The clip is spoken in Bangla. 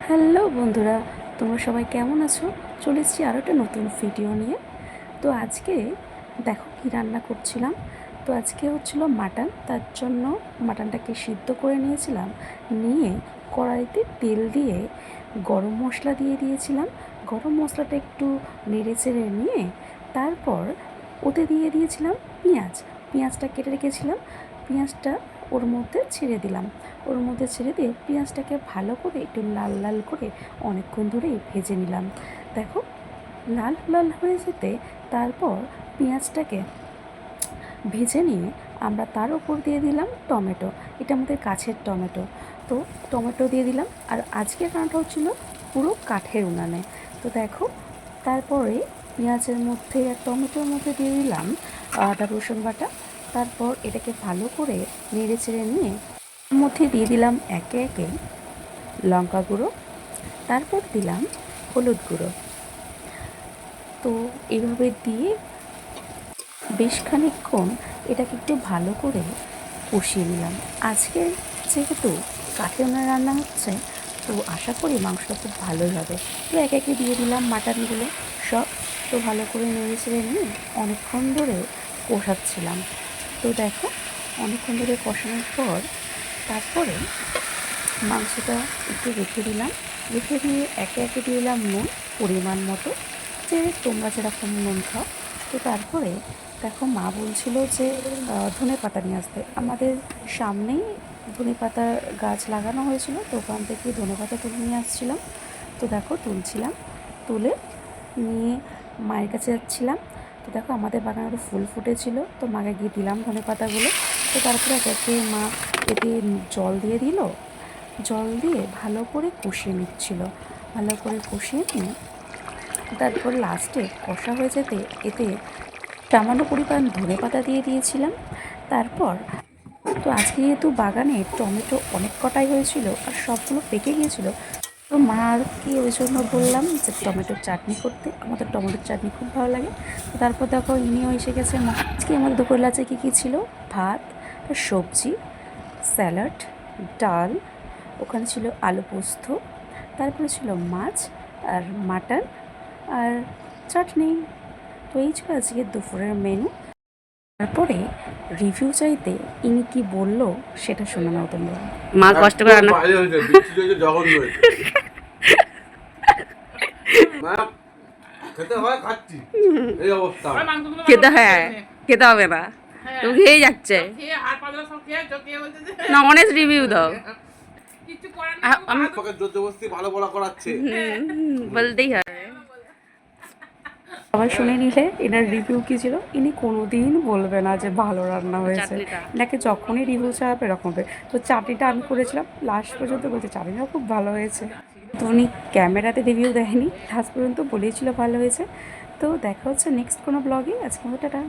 হ্যালো বন্ধুরা, তোমরা সবাই কেমন আছো? চলে এসেছি আরও একটা নতুন ভিডিও নিয়ে। তো আজকে দেখো কী রান্না করছিলাম। তো আজকে হচ্ছিল মাটন, তার জন্য মাটনটাকে সিদ্ধ করে নিয়েছিলাম। নিয়ে কড়াইতে তেল দিয়ে গরম মশলা দিয়ে দিয়েছিলাম। গরম মশলাটা একটু নেড়ে চেড়ে নিয়ে তারপর ওতে দিয়ে দিয়েছিলাম পেঁয়াজটা কেটে রেখেছিলাম। পেঁয়াজটা ওর মধ্যে ছেড়ে দিলাম। ওর মধ্যে ছেড়ে দিয়ে পেঁয়াজটাকে ভালো করে একটু লাল লাল করে অনেকক্ষণ ধরে ভেজে নিলাম। দেখো লাল লাল হয়ে যেতে তারপর পেঁয়াজটাকে ভেজে নিয়ে আমরা তার উপর দিয়ে দিলাম টমেটো। এটা আমাদের গাছের টমেটো। তো টমেটো দিয়ে দিলাম। আর আজকের রান্নাটা হচ্ছিলো পুরো কাঠের উনানে। তো দেখো তারপরে পেঁয়াজের মধ্যে আর টমেটোর মধ্যে দিয়ে দিলাম আদা রসুন বাটা। তারপর এটাকে ভালো করে নেড়ে চেড়ে নিয়ে এর মধ্যে দিয়ে দিলাম একে একে লঙ্কা গুঁড়ো, তারপর দিলাম হলুদ গুঁড়ো। তো এইভাবে দিয়ে বেশ খানিকক্ষণ এটাকে একটু ভালো করে কষিয়ে নিলাম। আজকে যেহেতু কাঠের উনানে রান্না হচ্ছে, তো আশা করি মাংসটা খুব ভালোই হবে। তো একে একে দিয়ে দিলাম মাটনগুলো সব। তো ভালো করে নেড়ে চেড়ে নিয়ে অনেকক্ষণ ধরে কষাচ্ছিলাম। তো দেখো অনেকক্ষণ ধরে কষানোর পর তারপরে মাংসটা একটু রেখে দিলাম। রেখে দিয়ে একে একে দিয়ে দিলাম নুন পরিমাণ মতো, যে তোমরা যেরকম নুন খাও। তো তারপরে দেখো মা বলছিল যে ধনে পাতা নিয়ে আসতে। আমাদের সামনেই ধনে পাতার গাছ লাগানো হয়েছিল, তো ওখান থেকে ধনে পাতা তুলে নিয়ে আসছিলাম। তো দেখো তুলছিলাম, তুলে নিয়ে মায়ের কাছে যাচ্ছিলাম। তো দেখো আমাদের বাগানে আরও ফুল ফুটেছিল, তো মাকে গিয়ে দিলাম ধনে পাতাগুলো। তো তারপরে একে একে মা এতে জল দিয়ে দিল। জল দিয়ে ভালো করে কষিয়ে নিচ্ছিল। ভালো করে কষিয়ে নিয়ে তারপর লাস্টে কষা হয়ে যেতে এতে সামান্য পরিমাণ ধনেপাতা দিয়ে দিয়েছিলাম। তারপর তো আজকে যেহেতু বাগানে টমেটো অনেক কটাই হয়েছিল আর সবগুলো পেকে গিয়েছিল, তো মাকে ওই জন্য বললাম যে টমেটোর চাটনি করতে। আমাদের টমেটোর চাটনি খুব ভালো লাগে। তো তারপর দেখো ইনিও এসে গেছে। আজকে আমাদের দুপুর লাঞ্চে কী কী ছিল: ভাত, সবজি, স্যালাড, ডাল, ওখানে ছিল আলু পোস্ত, তারপরে ছিল মাছ আর মাটন আর চাটনি। তো এই ছিল আজকে দুপুরের মেনু। তারপরে রিভিউ চাইতে ইনি কি বললো সেটা শুনে নাও তোমরা। মা কষ্ট করে রান্না খেতে হয়, খাচ্ছি এই অবস্থা। খেতে হয়, খেতে হবে না, তো খেয়ে যাচ্ছে না। অনেস্ট রিভিউ দাও। আমি জবরদস্তি ভালো বলা করাচ্ছে, বলতেই হবে। সবাই শুনে নিলে এনার রিভিউ কী ছিল। ইনি কোনো দিন বলবে না যে ভালো রান্না হয়েছে। এনাকে যখনই রিভিউ চাওয়াবে এরকম হবে। তো চাটনিটা আমি করেছিলাম, লাস্ট পর্যন্ত বলছে চাটনিটাও খুব ভালো হয়েছে। তো উনি ক্যামেরাতে রিভিউ দেয়নি, লাস্ট পর্যন্ত বলেছিল ভালো হয়েছে। তো দেখা হচ্ছে নেক্সট কোনো ব্লগে। আজকে মতো টাটা।